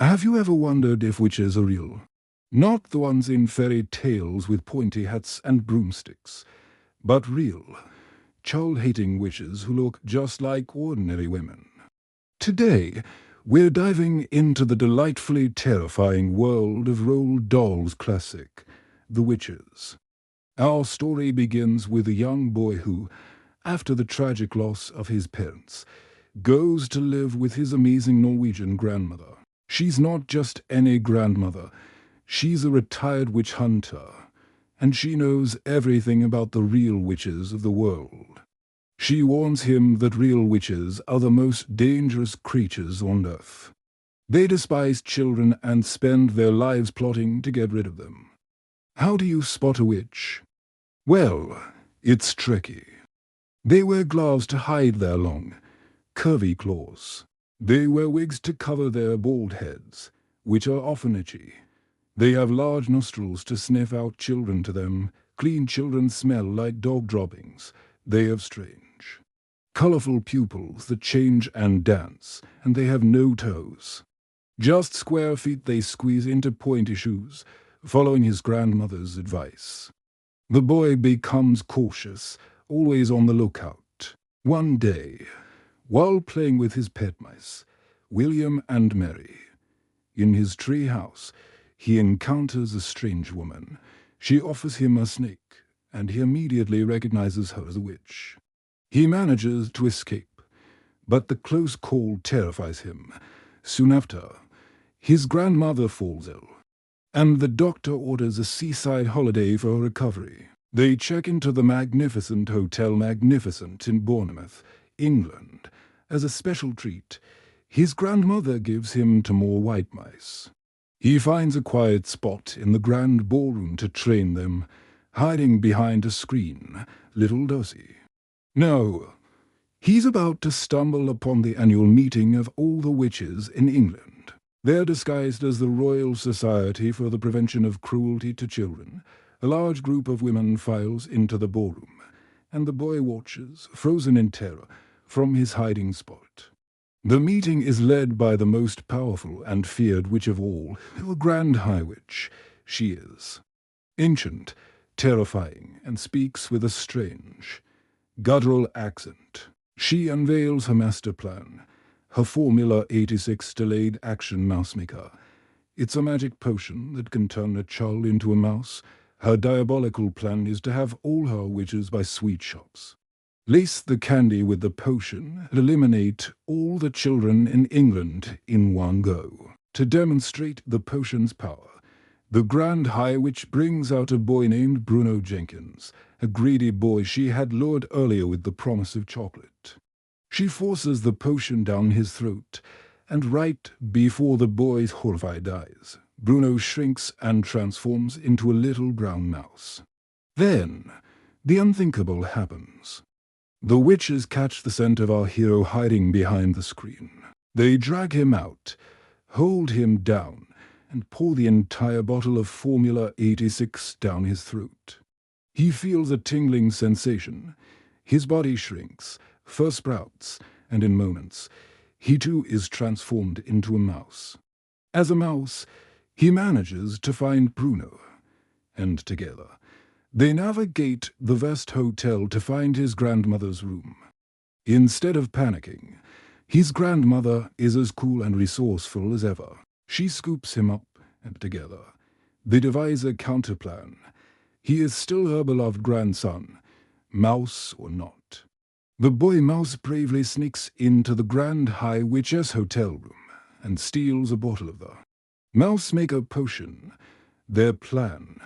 Have you ever wondered if witches are real? Not the ones in fairy tales with pointy hats and broomsticks, but real, child-hating witches who look just like ordinary women. Today, we're diving into the delightfully terrifying world of Roald Dahl's classic, The Witches. Our story begins with a young boy who, after the tragic loss of his parents, goes to live with his amazing Norwegian grandmother. She's not just any grandmother, she's a retired witch hunter, and she knows everything about the real witches of the world. She warns him that real witches are the most dangerous creatures on earth. They despise children and spend their lives plotting to get rid of them. How do you spot a witch? Well, it's tricky. They wear gloves to hide their long, curvy claws. They wear wigs to cover their bald heads, which are often itchy. They have large nostrils to sniff out children to them. Clean children smell like dog droppings. They have strange, colorful pupils that change and dance, and they have no toes. Just square feet they squeeze into pointy shoes, following his grandmother's advice. The boy becomes cautious, always on the lookout. One day, while playing with his pet mice, William and Mary, in his tree house, he encounters a strange woman. She offers him a snake, and he immediately recognizes her as a witch. He manages to escape, but the close call terrifies him. Soon after, his grandmother falls ill, and the doctor orders a seaside holiday for her recovery. They check into the magnificent Hotel Magnificent in Bournemouth, England. As a special treat, his grandmother gives him to more white mice. He finds a quiet spot in the grand ballroom to train them. Hiding behind a screen, little does he. No, he's about to stumble upon the annual meeting of all the witches in England. They're disguised as the Royal Society for the Prevention of Cruelty to Children. A large group of women files into the ballroom, and the boy watches, frozen in terror, from his hiding spot. The meeting is led by the most powerful and feared witch of all, the Grand High Witch. She is ancient, terrifying, and speaks with a strange, guttural accent. She unveils her master plan, her Formula 86 delayed action mouse maker. It's a magic potion that can turn a child into a mouse. Her diabolical plan is to have all her witches buy sweet shops. Lace the candy with the potion and eliminate all the children in England in one go. To demonstrate the potion's power, the Grand High Witch brings out a boy named Bruno Jenkins, a greedy boy she had lured earlier with the promise of chocolate. She forces the potion down his throat, and right before the boy's horrified eyes, Bruno shrinks and transforms into a little brown mouse. Then, the unthinkable happens. The witches catch the scent of our hero hiding behind the screen. They drag him out, hold him down, and pour the entire bottle of Formula 86 down his throat. He feels a tingling sensation. His body shrinks, fur sprouts, and in moments, he too is transformed into a mouse. As a mouse, he manages to find Bruno, and together, they navigate the vast hotel to find his grandmother's room. Instead of panicking, his grandmother is as cool and resourceful as ever. She scoops him up, and together, they devise a counterplan. He is still her beloved grandson, mouse or not. The boy mouse bravely sneaks into the Grand High Witch's hotel room and steals a bottle of the mouse maker potion, their plan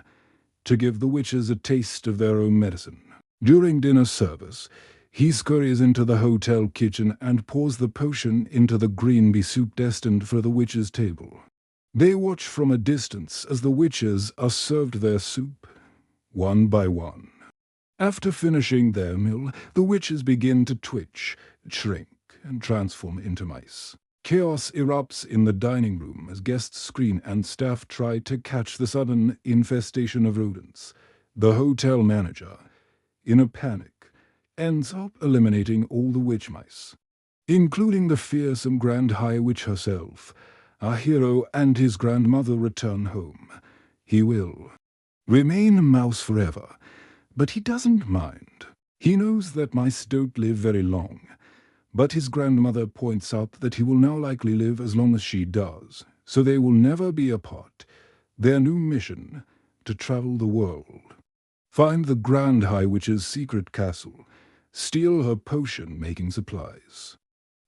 to give the witches a taste of their own medicine. During dinner service, he scurries into the hotel kitchen and pours the potion into the green bee soup destined for the witches' table. They watch from a distance as the witches are served their soup, one by one. After finishing their meal, the witches begin to twitch, shrink, and transform into mice. Chaos erupts in the dining room as guests scream and staff try to catch the sudden infestation of rodents. The hotel manager, in a panic, ends up eliminating all the witch mice, including the fearsome Grand High Witch herself. our hero and his grandmother return home. He will remain a mouse forever, but he doesn't mind. He knows that mice don't live very long, but his grandmother points out that he will now likely live as long as she does, so they will never be apart. Their new mission: to travel the world, find the Grand High Witch's secret castle, steal her potion-making supplies,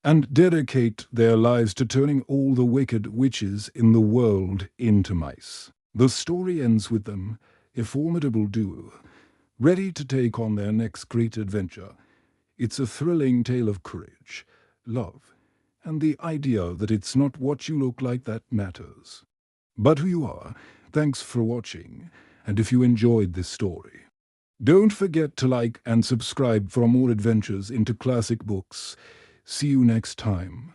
and dedicate their lives to turning all the wicked witches in the world into mice. The story ends with them, a formidable duo, ready to take on their next great adventure. It's a thrilling tale of courage, love, and the idea that it's not what you look like that matters, but who you are. Thanks for watching, and if you enjoyed this story, don't forget to like and subscribe for more adventures into classic books. See you next time.